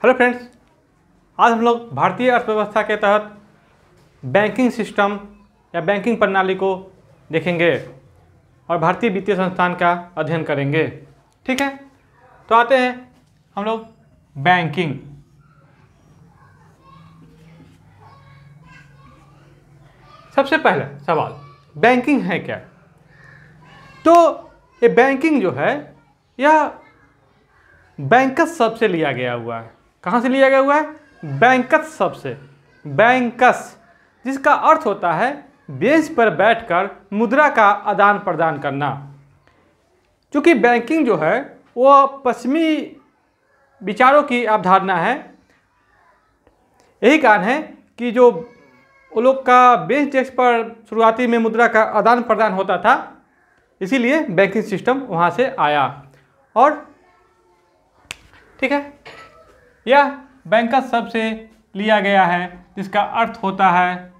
Hello friends, आज हम लोग भारतीय अर्थव्यवस्था के तहत बैंकिंग सिस्टम या बैंकिंग प्रणाली को देखेंगे और भारतीय वित्तीय संस्थान का अध्ययन करेंगे। ठीक है, तो आते हैं हम लोग बैंकिंग। सबसे पहला सवाल, बैंकिंग है क्या? तो ये बैंकिंग जो है यह बैंकस शब्द से लिया गया हुआ है। कहाँ से लिया गया हुआ है? बैंकस शब्द से। बैंकस, जिसका अर्थ होता है बेंच पर बैठकर मुद्रा का आदान प्रदान करना। क्योंकि बैंकिंग जो है वो पश्चिमी विचारों की अवधारणा है। यही कारण है कि जो वो लोग का बेंच डेस्क पर शुरुआती में मुद्रा का आदान प्रदान होता था, इसीलिए बैंकिंग सिस्टम वहाँ से आया। और ठीक है, यह बैंकस शब्द से लिया गया है, जिसका अर्थ होता है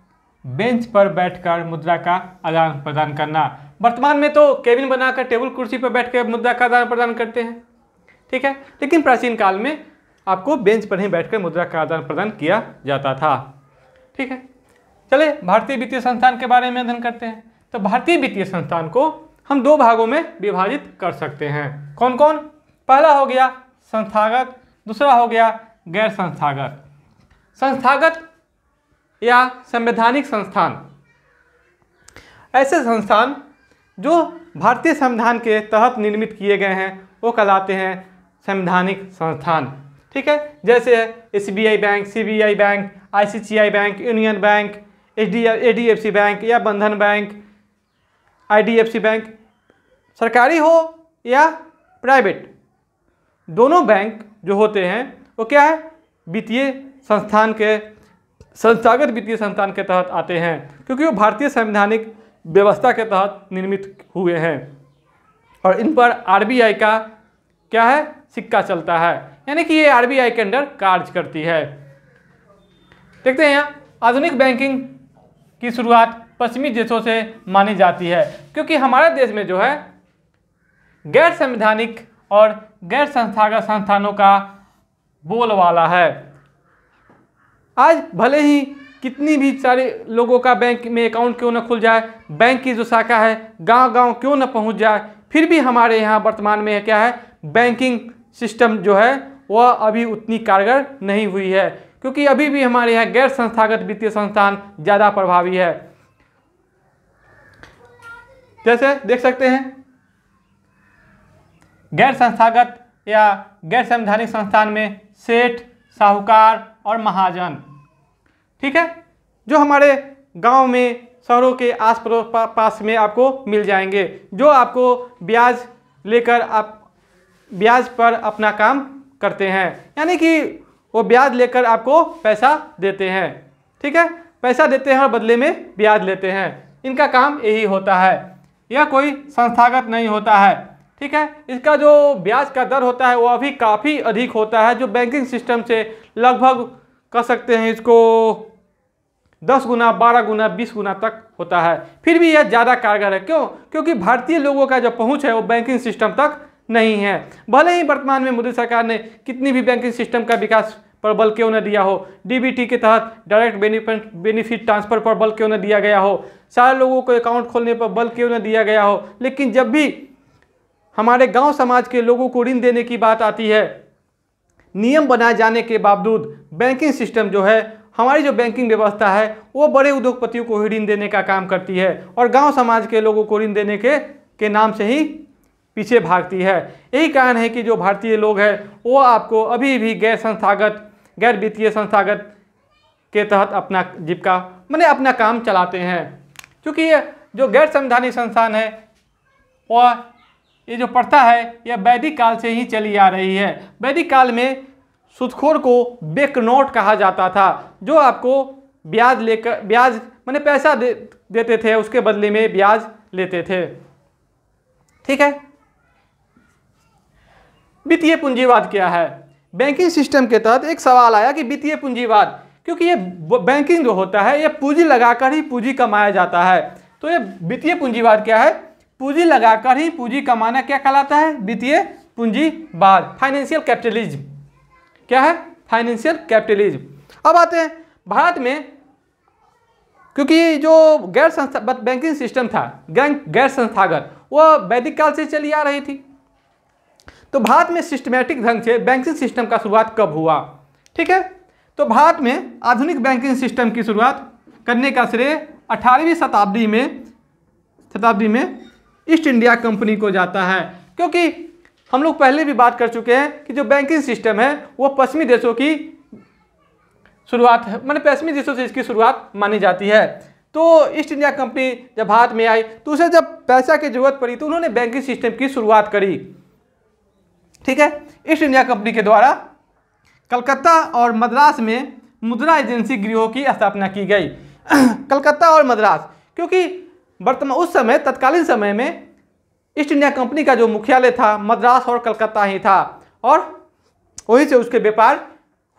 बेंच पर बैठकर मुद्रा का आदान प्रदान करना। वर्तमान में तो केबिन बनाकर टेबल कुर्सी पर बैठकर मुद्रा का आदान प्रदान करते हैं। ठीक है, लेकिन प्राचीन काल में आपको बेंच पर ही बैठकर मुद्रा का आदान प्रदान किया जाता था। ठीक है, चले भारतीय वित्तीय संस्थान के बारे में अध्ययन करते हैं। तो भारतीय वित्तीय संस्थान को हम दो भागों में विभाजित कर सकते हैं। कौन कौन? पहला हो गया संस्थागत, दूसरा हो गया गैर संस्थागत। संस्थागत या संवैधानिक संस्थान, ऐसे संस्थान जो भारतीय संविधान के तहत निर्मित किए गए हैं वो कहलाते हैं संवैधानिक संस्थान। ठीक है, जैसे SBI bank, CBI bank, ICICI bank, union bank, ADFC bank या बंधन बैंक, IDFC बैंक, सरकारी हो या प्राइवेट, दोनों बैंक जो होते हैं वो क्या है? वित्तीय संस्थान के, संस्थागत वित्तीय संस्थान के तहत आते हैं, क्योंकि वो भारतीय संवैधानिक व्यवस्था के तहत निर्मित हुए हैं और इन पर RBI का क्या है? सिक्का चलता है, यानी कि ये RBI के अंडर कार्य करती है। देखते हैं यहाँ आधुनिक बैंकिंग की शुरुआत पश्चिमी देशों से मानी जाती है, क्योंकि हमारे देश में जो है गैर संवैधानिक और गैर संस्थागत संस्थानों का बोलबाला है। आज भले ही कितनी भी सारे लोगों का बैंक में अकाउंट क्यों न खुल जाए, बैंक की जो शाखा है गांव-गांव क्यों न पहुंच जाए, फिर भी हमारे यहाँ वर्तमान में क्या है? बैंकिंग सिस्टम जो है वह अभी उतनी कारगर नहीं हुई है, क्योंकि अभी भी हमारे यहाँ गैर संस्थागत वित्तीय संस्थान ज़्यादा प्रभावी है। जैसे देख सकते हैं गैर संस्थागत या गैर संवैधानिक संस्थान में सेठ, साहूकार और महाजन। ठीक है, जो हमारे गांव में, शहरों के आस पास में आपको मिल जाएंगे, जो आपको ब्याज लेकर आप ब्याज पर अपना काम करते हैं, यानी कि वो ब्याज लेकर आपको पैसा देते हैं। ठीक है, पैसा देते हैं और बदले में ब्याज लेते हैं। इनका काम यही होता है, यह कोई संस्थागत नहीं होता है। ठीक है, इसका जो ब्याज का दर होता है वो अभी काफ़ी अधिक होता है, जो बैंकिंग सिस्टम से लगभग कह सकते हैं इसको 10 गुना, 12 गुना, 20 गुना तक होता है। फिर भी यह ज़्यादा कारगर है। क्यों? क्योंकि भारतीय लोगों का जो पहुंच है वो बैंकिंग सिस्टम तक नहीं है। भले ही वर्तमान में मोदी सरकार ने कितनी भी बैंकिंग सिस्टम का विकास पर बल क्यों न दिया हो, DBT के तहत डायरेक्ट बेनिफिट ट्रांसफर पर बल क्यों न दिया गया हो, सारे लोगों को अकाउंट खोलने पर बल क्यों न दिया गया हो, लेकिन जब भी हमारे गांव समाज के लोगों को ऋण देने की बात आती है, नियम बनाए जाने के बावजूद बैंकिंग सिस्टम जो है, हमारी जो बैंकिंग व्यवस्था है वो बड़े उद्योगपतियों को ऋण देने का काम करती है और गांव समाज के लोगों को ऋण देने के नाम से ही पीछे भागती है। यही कारण है कि जो भारतीय लोग हैं वो आपको अभी भी गैर संस्थागत, गैर वित्तीय संस्थागत के तहत अपना जीविका माने अपना काम चलाते हैं। क्योंकि ये जो गैर संवैधानिक संस्थान है वह ये जो प्रथा है यह वैदिक काल से ही चली आ रही है। वैदिक काल में सूदखोर को बैंक नोट कहा जाता था, जो आपको ब्याज लेकर, ब्याज माने पैसा देते थे, उसके बदले में ब्याज लेते थे। ठीक है, वित्तीय पूंजीवाद क्या है? बैंकिंग सिस्टम के तहत एक सवाल आया कि वित्तीय पूंजीवाद, क्योंकि ये बैंकिंग जो होता है ये पूंजी लगाकर ही पूंजी कमाया जाता है, तो ये वित्तीय पूंजीवाद क्या है? पूंजी लगाकर ही पूंजी कमाना क्या कहलाता है? वित्तीय पूंजीवाद, फाइनेंशियल कैपिटलिज्म। क्या है? Financial capitalism. अब आते हैं भारत में, क्योंकि जो बैंकिंग सिस्टम था गैर संस्थागत, वह वैदिक काल से चली आ रही थी। तो भारत में सिस्टमैटिक ढंग से बैंकिंग सिस्टम का शुरुआत कब हुआ? ठीक है, तो भारत में आधुनिक बैंकिंग सिस्टम की शुरुआत करने का श्रेय 18वीं शताब्दी में ईस्ट इंडिया कंपनी को जाता है। क्योंकि हम लोग पहले भी बात कर चुके हैं कि जो बैंकिंग सिस्टम है वो पश्चिमी देशों की शुरुआत है, मतलब पश्चिमी देशों से इसकी शुरुआत मानी जाती है। तो ईस्ट इंडिया कंपनी जब भारत में आई तो उसे जब पैसा की जरूरत पड़ी तो उन्होंने बैंकिंग सिस्टम की शुरुआत करी। ठीक है, ईस्ट इंडिया कंपनी के द्वारा कलकत्ता और मद्रास में मुद्रा एजेंसी गृहों की स्थापना की गई। कलकत्ता और मद्रास, क्योंकि वर्तमान उस समय तत्कालीन समय में ईस्ट इंडिया कंपनी का जो मुख्यालय था मद्रास और कलकत्ता ही था और वहीं से उसके व्यापार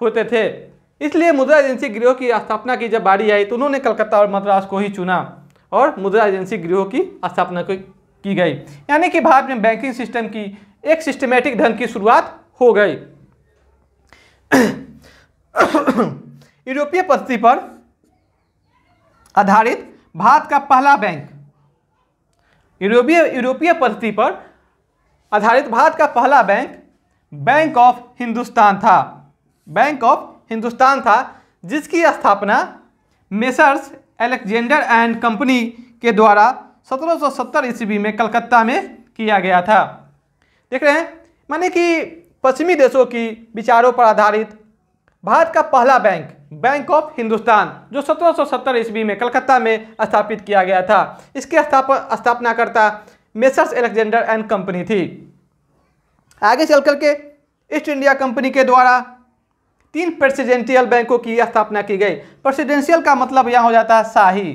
होते थे। इसलिए मुद्रा एजेंसी गृहों की स्थापना की जब बारी आई तो उन्होंने कलकत्ता और मद्रास को ही चुना और मुद्रा एजेंसी गृहों की स्थापना की गई। यानी कि भारत में बैंकिंग सिस्टम की एक सिस्टमैटिक ढंग की शुरुआत हो गई। यूरोपीय पद्धति पर आधारित भारत का पहला बैंक, यूरोपीय पद्धति पर आधारित भारत का पहला बैंक बैंक ऑफ हिंदुस्तान था। बैंक ऑफ हिंदुस्तान था जिसकी स्थापना मेसर्स अलेक्जेंडर एंड कंपनी के द्वारा 1770 ईस्वी में कलकत्ता में किया गया था। देख रहे हैं, माने कि पश्चिमी देशों की विचारों पर आधारित भारत का पहला बैंक बैंक ऑफ हिंदुस्तान जो 1770 ईस्वी में कलकत्ता में स्थापित किया गया था, इसके स्थापनाकर्ता मेसर्स अलेक्जेंडर एंड कंपनी थी। आगे चल करके ईस्ट इंडिया कंपनी के द्वारा 3 प्रेसिडेंशियल बैंकों की स्थापना की गई। प्रेसिडेंशियल का मतलब यहां हो जाता है शाही,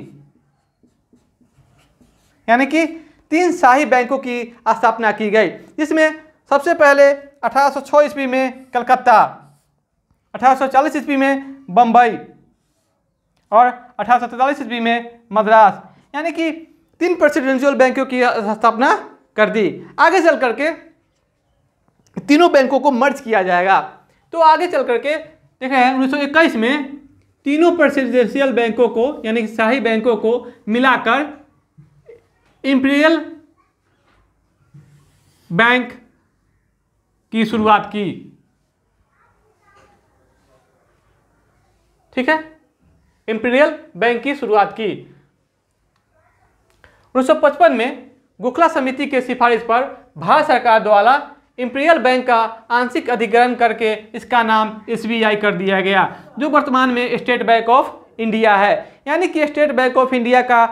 यानी कि 3 शाही बैंकों की स्थापना की गई, जिसमें सबसे पहले 1806 ईस्वी में कलकत्ता, 1840 ईस्वी में बम्बई और 1843 ईस्वी में मद्रास, यानी कि 3 प्रेसिडेंशियल बैंकों की स्थापना कर दी। आगे चल करके तीनों बैंकों को मर्ज किया जाएगा। तो आगे चल करके देख रहे हैं 1921 में तीनों प्रेसिडेंशियल बैंकों को यानी कि शाही बैंकों को मिलाकर इंपीरियल बैंक की शुरुआत की। ठीक है, इंपीरियल बैंक की शुरुआत की। 1955 में गोखला समिति के सिफारिश पर भारत सरकार द्वारा इंपीरियल बैंक का आंशिक अधिग्रहण करके इसका नाम एसबीआई कर दिया गया, जो वर्तमान में स्टेट बैंक ऑफ इंडिया है। यानी कि स्टेट बैंक ऑफ इंडिया का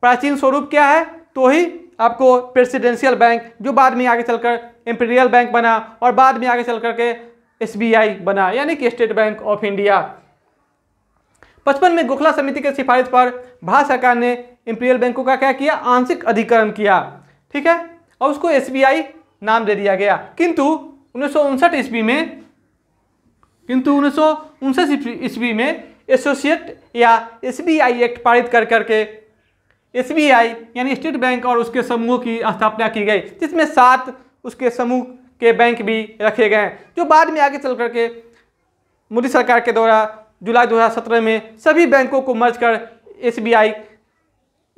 प्राचीन स्वरूप क्या है, तो ही आपको प्रेसिडेंशियल बैंक, जो बाद में आगे चलकर इंपीरियल बैंक बना और बाद में आगे चल करके एसबीआई बना, यानी कि स्टेट बैंक ऑफ इंडिया। 55 में गोखला समिति के सिफारिश पर भारत सरकार ने इंपीरियल बैंकों का क्या किया, आंशिक अधिग्रहण किया। ठीक है, और उसको एसबीआई नाम दे दिया गया। किंतु 1959 ईस्वी में एसोसिएट या एसबीआई एक्ट पारित कर करके एसबीआई यानी स्टेट बैंक और उसके समूह की स्थापना की गई, जिसमें 7 उसके समूह के बैंक भी रखे गए, जो बाद में आगे चल करके मोदी सरकार के द्वारा जुलाई 2017 में सभी बैंकों को मर्ज कर एसबीआई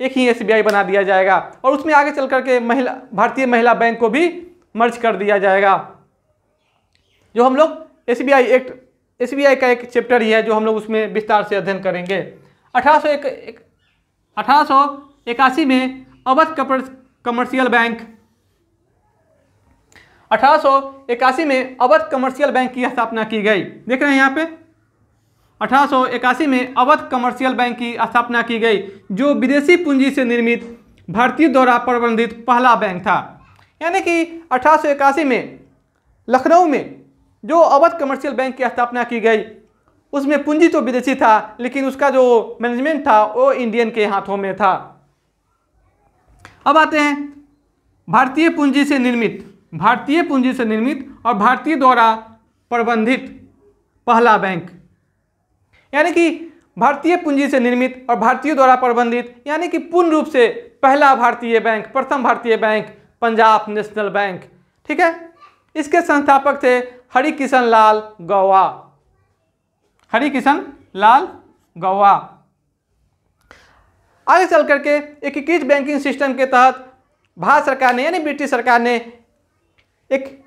एक ही एसबीआई बना दिया जाएगा और उसमें आगे चल करके भारतीय महिला बैंक को भी मर्ज कर दिया जाएगा। जो हम लोग एसबीआई का एक चैप्टर ही है जो हम लोग उसमें विस्तार से अध्ययन करेंगे। 1881 में अवध कमर्शियल बैंक 1881 में अवध कमर्शियल बैंक की स्थापना की गई। देख रहे हैं यहाँ पे 1881 में अवध कमर्शियल बैंक की स्थापना की गई, जो विदेशी पूंजी से निर्मित भारतीय द्वारा प्रबंधित पहला बैंक था। यानी कि 1881 में लखनऊ में जो अवध कमर्शियल बैंक की स्थापना की गई, उसमें पूंजी तो विदेशी था लेकिन उसका जो मैनेजमेंट था वो इंडियन के हाथों में था। अब आते हैं भारतीय पूंजी से निर्मित और भारतीय द्वारा प्रबंधित पहला बैंक। यानी कि भारतीय पूंजी से निर्मित और भारतीय द्वारा प्रबंधित, यानी कि पूर्ण रूप से पहला भारतीय बैंक, प्रथम भारतीय बैंक पंजाब नेशनल बैंक। ठीक है, इसके संस्थापक थे हरिकिशन लाल गौवा। हरिकिशन लाल गौवा। आगे चल करके एकीकृत बैंकिंग सिस्टम के तहत भारत सरकार ने यानी ब्रिटिश सरकार ने एक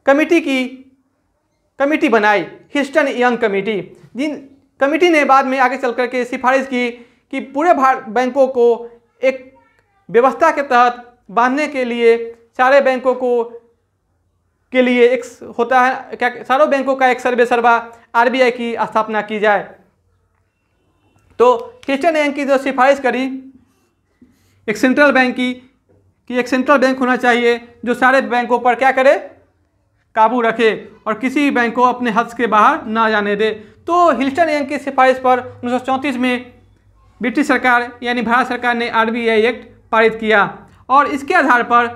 कमेटी बनाई, ह्यूस्टन यंग कमेटी, जिन कमेटी ने बाद में आगे चल करके सिफारिश की कि पूरे भारत बैंकों को एक व्यवस्था के तहत बांधने के लिए सारे बैंकों के लिए एक होता है क्या, सारों बैंकों का एक सर्वे सर्वा आरबीआई की स्थापना की जाए। तो ह्यूस्टन यंग की जो सिफारिश करी एक सेंट्रल बैंक की एक सेंट्रल बैंक होना चाहिए जो सारे बैंकों पर क्या करे, काबू रखे और किसी बैंक को अपने हद के बाहर ना जाने दे। तो ह्यूस्टन यंग की सिफारिश पर 1934 में ब्रिटिश सरकार यानी भारत सरकार ने आरबीआई एक्ट पारित किया और इसके आधार पर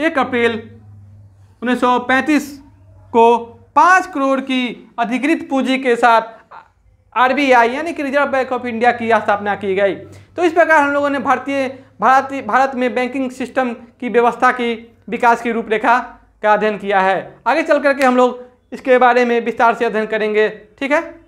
1 अप्रैल 1935 को 5 करोड़ की अधिकृत पूंजी के साथ आरबीआई यानी कि रिजर्व बैंक ऑफ इंडिया की स्थापना की गई। तो इस प्रकार हम लोगों ने भारत में बैंकिंग सिस्टम की व्यवस्था की विकास की रूपरेखा का अध्ययन किया है। आगे चल करके हम लोग इसके बारे में विस्तार से अध्ययन करेंगे। ठीक है।